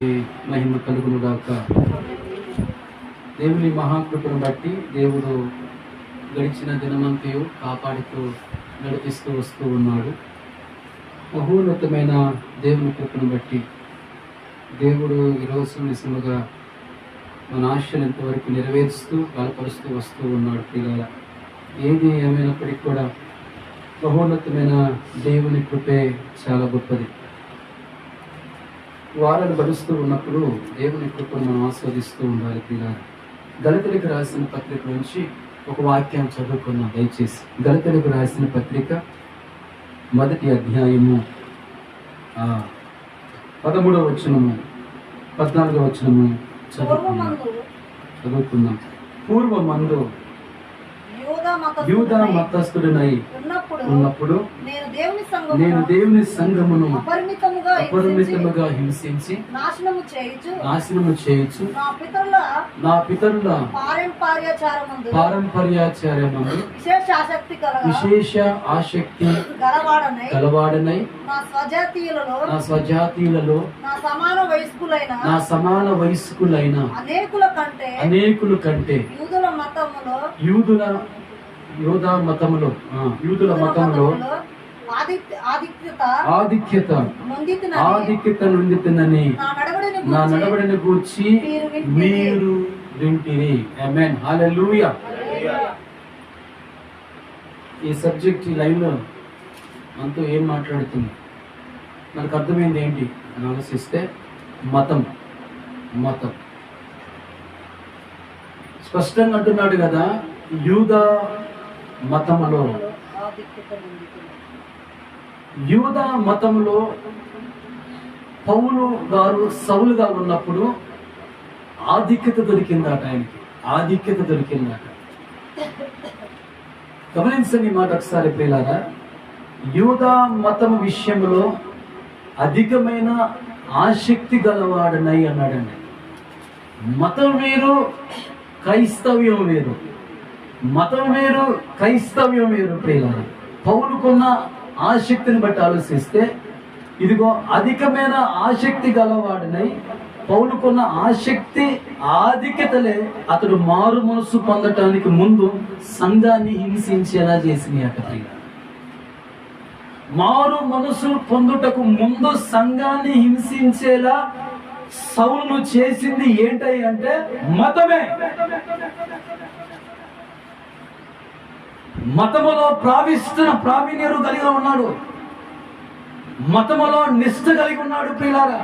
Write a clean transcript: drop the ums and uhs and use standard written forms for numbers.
మహిమ కలుగును గాక. దేవుని మహాకృపను బట్టి దేవుడు గడిచిన దినమంతయు కాపాడుతూ నడిపిస్తూ వస్తూ ఉన్నాడు. మహోన్నతమైన దేవుని కృపను బట్టి దేవుడు ఈరోజు నిజముగా మన ఆశలు ఎంతవరకు నెరవేరుస్తూ బలపరుస్తూ వస్తూ ఉన్నాడు. పిల్లల ఏది ఏమైనప్పటికీ కూడా మహోన్నతమైన దేవుని కృపే చాలా గొప్పది. వారాలు గడుస్తూ ఉన్నప్పుడు దేవుని కృపను మనం ఆస్వాదిస్తూ ఉండాలి. పిల్లల గళితులకు రాసిన పత్రిక నుంచి ఒక వాక్యం చదువుకున్నాం దయచేసి. గళితులకు రాసిన పత్రిక 1వ అధ్యాయము 13వ వచనము 14వ వచనము చదువుకుందాం. పూర్వమందు యూదా మతస్థుడినై ఉన్నప్పుడు నేను దేవుని సంఘమును అపరిమితముగా హింసించి నాశనము చేయుచు నా పితరుల పారంపర్యాచారమందు విశేష ఆసక్తి గలవాడనై నా స్వజాతీయులలో నా సమాన వయస్కులైన అనేకుల కంటే యూదుల మతములో ఆధిక్యత నొందితినని నా నడవడిని గూర్చి మీరు వింటిరి. ఆమేన్, హల్లెలూయా. ఈ సబ్జెక్ట్ ఈ లైన్ లో మనతో ఏం మాట్లాడుతుంది, మనకు అర్థమైంది ఏంటి అని ఆలోచిస్తే మతం స్పష్టంగా అంటున్నాడు కదా. యూదా మతంలో పౌలు గారు సౌలుగా ఉన్నప్పుడు ఆధిక్యత దొరికిందట. గమనించండి మాట ఒకసారి ప్రియులారా. యూదా మతం విషయంలో అధికమైన ఆసక్తి గలవాడనై అన్నాడండి. మతం వేరు, క్రైస్తవ్యం వేరు. మతం వేరు, క్రైస్తవ్యం వేరు. ప్రియులారా, పౌలుకున్న ఆసక్తిని బట్టి ఆలోచిస్తే ఇదిగో అధికమైన ఆసక్తి గలవాడినై పౌలుకున్న ఆసక్తి ఆధిక్యతలే అతడు మారు మనసు పొందటానికి ముందు సంఘాన్ని హింసించేలా చేసినాయి అట. మారు మనసు పొందుటకు ముందు సంఘాన్ని హింసించేలా సౌలును చేసింది ఏంటై అంటే మతమే. మతములో ప్రావీణ్యత కలిగి ఉన్నాడు, మతములో నిష్ఠ కలిగి ఉన్నాడు. ప్రియులారా,